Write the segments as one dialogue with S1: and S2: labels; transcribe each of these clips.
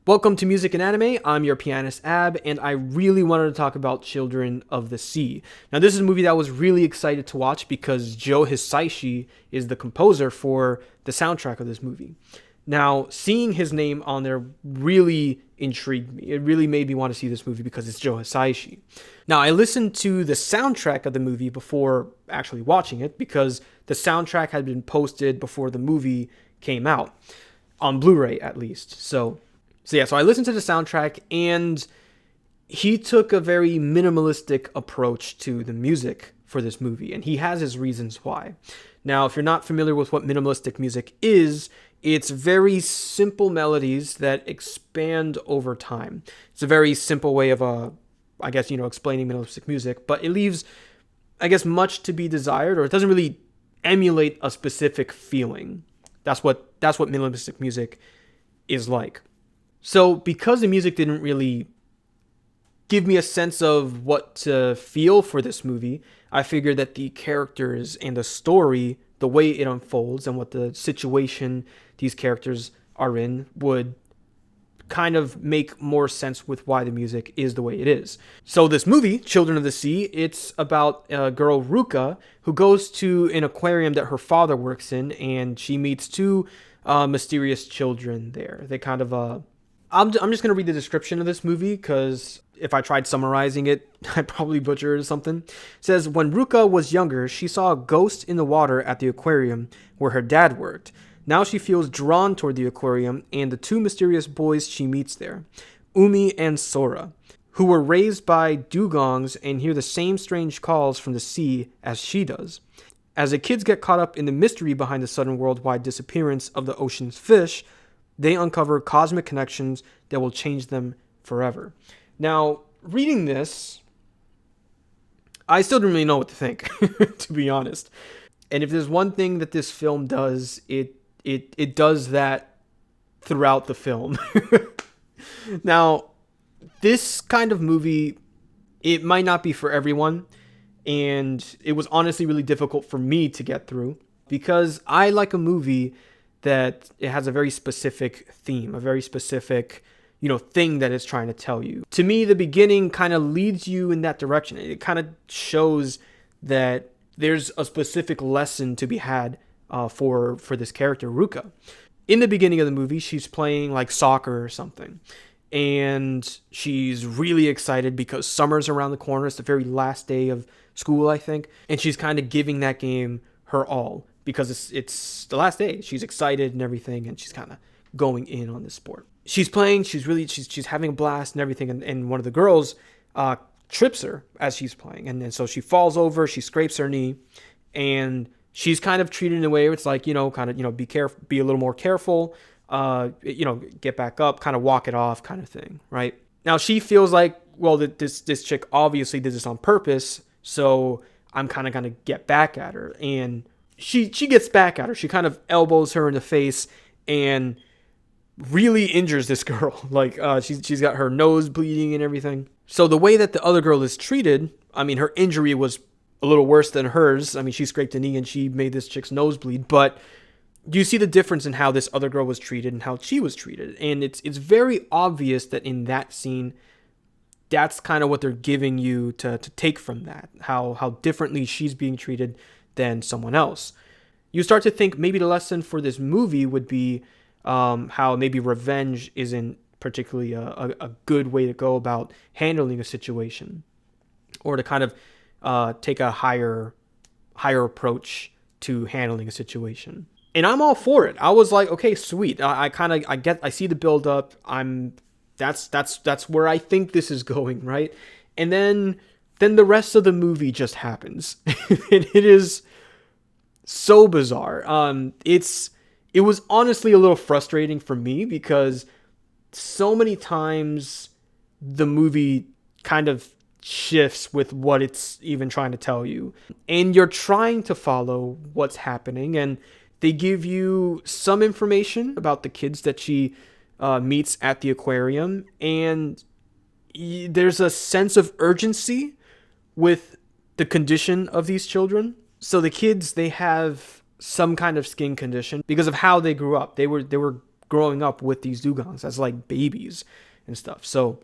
S1: Welcome to Music and Anime. I'm your pianist Ab, and I really wanted to talk about Children of the Sea. Now, this is a movie that I was really excited to watch because Joe Hisaishi is the composer for the soundtrack of this movie. Now, seeing his name on there really intrigued me. It really made me want to see this movie because it's Joe Hisaishi. Now, I listened to the soundtrack of the movie before actually watching it because the soundtrack had been posted before the movie came out, on Blu-ray at least. So I listened to the soundtrack, and he took a very minimalistic approach to the music for this movie, and he has his reasons why. Now, if you're not familiar with what minimalistic music is, it's very simple melodies that expand over time. It's a very simple way of, explaining minimalistic music, but it leaves, much to be desired, or it doesn't really emulate a specific feeling. That's what minimalistic music is like. So because the music didn't really give me a sense of what to feel for this movie, I figured that the characters and the story, the way it unfolds and what the situation these characters are in would kind of make more sense with why the music is the way it is. So this movie, Children of the Sea, it's about a girl, Ruka, who goes to an aquarium that her father works in, and she meets two mysterious children there. They kind of... I'm just going to read the description of this movie because if I tried summarizing it, I'd probably butcher it or something. It says, when Ruka was younger, she saw a ghost in the water at the aquarium where her dad worked. Now she feels drawn toward the aquarium and the two mysterious boys she meets there, Umi and Sora, who were raised by dugongs and hear the same strange calls from the sea as she does. As the kids get caught up in the mystery behind the sudden worldwide disappearance of the ocean's fish, they uncover cosmic connections that will change them forever. Now, reading this, I still don't really know what to think, to be honest. And if there's one thing that this film does, it does that throughout the film. Now, this kind of movie, it might not be for everyone, and it was honestly really difficult for me to get through because I like a movie that it has a very specific theme, a very specific, thing that it's trying to tell you. To me, the beginning kind of leads you in that direction. It kind of shows that there's a specific lesson to be had for this character, Ruka. In the beginning of the movie, she's playing like soccer or something, and she's really excited because summer's around the corner. It's the very last day of school, I think, and she's kind of giving that game her all. Because it's the last day. She's excited and everything, and she's kind of going in on this sport. She's playing, she's having a blast and everything, and one of the girls trips her as she's playing. And then so she falls over, she scrapes her knee, and she's kind of treated in a way where it's like, be careful, be a little more careful, get back up, kind of walk it off kind of thing, right? Now she feels like, well, this chick obviously did this on purpose, so I'm kind of going to get back at her. And she gets back at her. She kind of elbows her in the face and really injures this girl. Like, she's got her nose bleeding and everything. So the way that the other girl is treated, her injury was a little worse than hers. She scraped a knee and she made this chick's nose bleed. But you see the difference in how this other girl was treated and how she was treated. And it's very obvious that in that scene, that's kind of what they're giving you to take from that. How differently she's being treated than someone else. You start to think maybe the lesson for this movie would be how maybe revenge isn't particularly a good way to go about handling a situation, or to kind of take a higher approach to handling a situation. And I'm all for it. I was like, okay, sweet. I see the build up. That's where I think this is going, right? And then the rest of the movie just happens. It is so bizarre. It was honestly a little frustrating for me because so many times the movie kind of shifts with what it's even trying to tell you. And you're trying to follow what's happening, and they give you some information about the kids that she meets at the aquarium, and there's a sense of urgency with the condition of these children. So the kids, they have some kind of skin condition because of how they grew up. They were growing up with these dugongs as like babies and stuff. So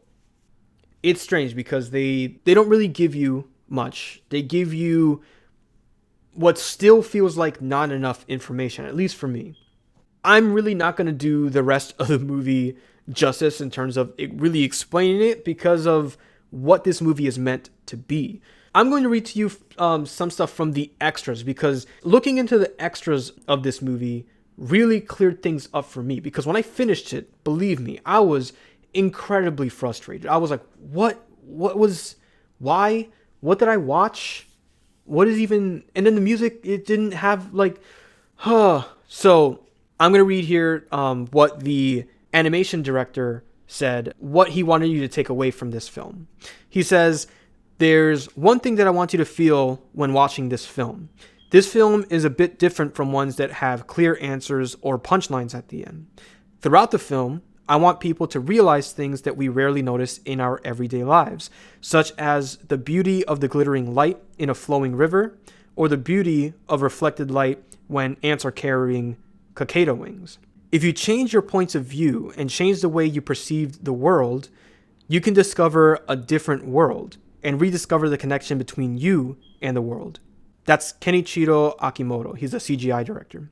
S1: it's strange because they don't really give you much. They give you what still feels like not enough information, at least for me. I'm really not going to do the rest of the movie justice in terms of it really explaining it because of what this movie is meant to be. I'm going to read to you some stuff from the extras because looking into the extras of this movie really cleared things up for me, because when I finished it, believe me, I was incredibly frustrated. I was like, what was, why, what did I watch? What is even, and then the music, it didn't have like, So I'm going to read here what the animation director said, what he wanted you to take away from this film. He says, there's one thing that I want you to feel when watching this film. This film is a bit different from ones that have clear answers or punchlines at the end. Throughout the film, I want people to realize things that we rarely notice in our everyday lives, such as the beauty of the glittering light in a flowing river, or the beauty of reflected light when ants are carrying cicada wings. If you change your points of view and change the way you perceive the world, you can discover a different world and rediscover the connection between you and the world. That's Kenichiro Akimoto. He's a CGI director.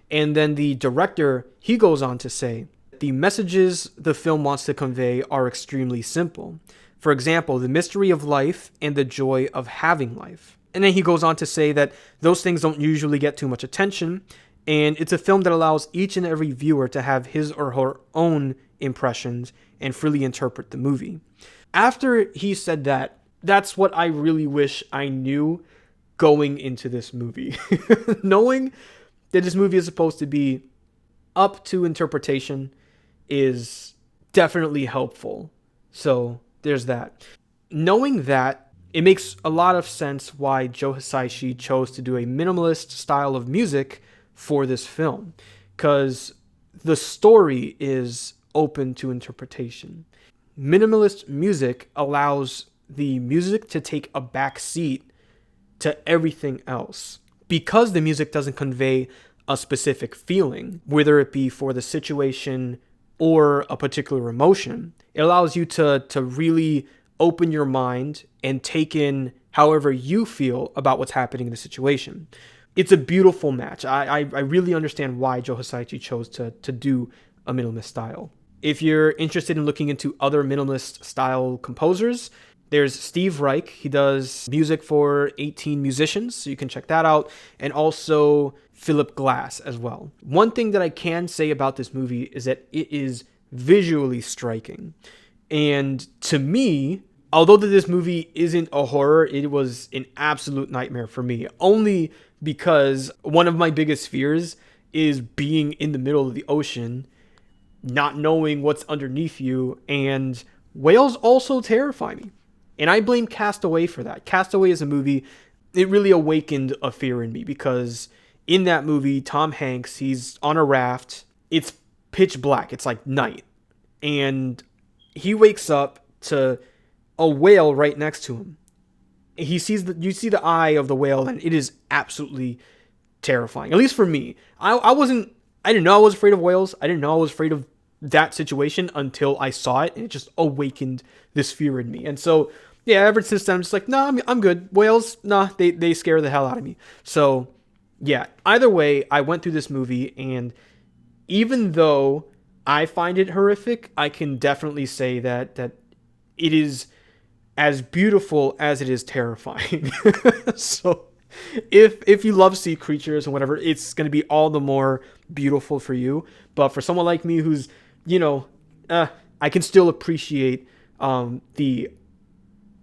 S1: And then the director, he goes on to say, the messages the film wants to convey are extremely simple. For example, the mystery of life and the joy of having life. And then he goes on to say that those things don't usually get too much attention, and it's a film that allows each and every viewer to have his or her own impressions and freely interpret the movie. After he said that, that's what I really wish I knew going into this movie. Knowing that this movie is supposed to be up to interpretation is definitely helpful. So there's that. Knowing that, it makes a lot of sense why Joe Hisaishi chose to do a minimalist style of music for this film, because the story is open to interpretation. Minimalist music allows the music to take a back seat to everything else, because the music doesn't convey a specific feeling, whether it be for the situation or a particular emotion. It allows you to really open your mind and take in however you feel about what's happening in the situation. It's a beautiful match. I really understand why Joe Hisaishi chose to do a minimalist style. If you're interested in looking into other minimalist style composers, there's Steve Reich. He does music for 18 musicians, so you can check that out. And also Philip Glass as well. One thing that I can say about this movie is that it is visually striking. And to me, although this movie isn't a horror, it was an absolute nightmare for me. Only because one of my biggest fears is being in the middle of the ocean, not knowing what's underneath you, and whales also terrify me. And I blame Castaway for that. Castaway is a movie, it really awakened a fear in me, because in that movie, Tom Hanks, he's on a raft. It's pitch black. It's like night. And he wakes up to a whale right next to him. You see the eye of the whale, and it is absolutely terrifying. At least for me. I didn't know I was afraid of whales. I didn't know I was afraid of that situation until I saw it, and it just awakened this fear in me. And so, yeah, ever since then, I'm just like, nah, I'm good. Whales, nah, they scare the hell out of me. So, yeah, either way, I went through this movie, and even though I find it horrific, I can definitely say that it is as beautiful as it is terrifying. So if you love sea creatures and whatever, it's going to be all the more beautiful for you. But for someone like me who's, I can still appreciate the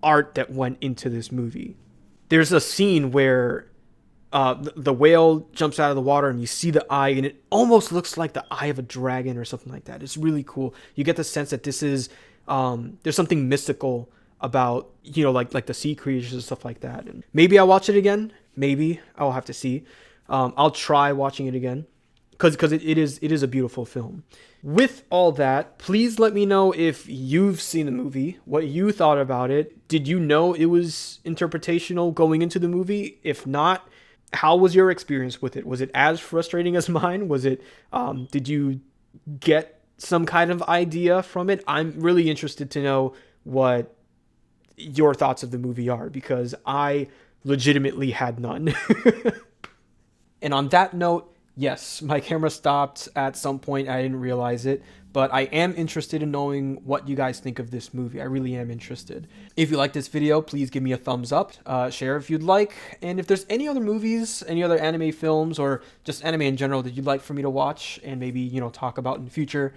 S1: art that went into this movie. There's a scene where the whale jumps out of the water and you see the eye, and it almost looks like the eye of a dragon or something like that. It's really cool. You get the sense that this is, there's something mystical about, like the sea creatures and stuff like that. And maybe I'll watch it again. Maybe I'll have to see. I'll try watching it again because it is a beautiful film. With all that, please let me know if you've seen the movie, what you thought about it. Did you know it was interpretational going into the movie? If not, how was your experience with it? Was it as frustrating as mine? Was it, did you get some kind of idea from it. I'm really interested to know what your thoughts of the movie are, because I legitimately had none. And on that note, yes, my camera stopped at some point. I didn't realize it, but I am interested in knowing what you guys think of this movie. I really am interested. If you like this video, please give me a thumbs up, share if you'd like, and if there's any other movies, any other anime films, or just anime in general that you'd like for me to watch and maybe, you know, talk about in the future,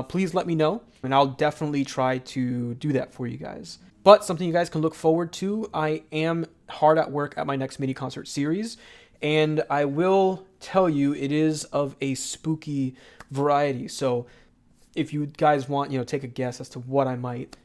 S1: please let me know, and I'll definitely try to do that for you guys. But something you guys can look forward to, I am hard at work at my next mini concert series, and I will tell you it is of a spooky variety. So if you guys want, you know, take a guess as to what I might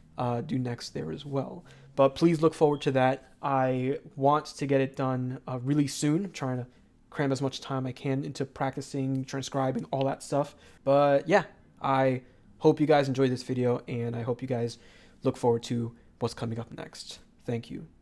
S1: do next there as well. But please look forward to that. I want to get it done really soon. I'm trying to cram as much time I can into practicing, transcribing, all that stuff. But yeah, I hope you guys enjoyed this video, and I hope you guys look forward to what's coming up next. Thank you.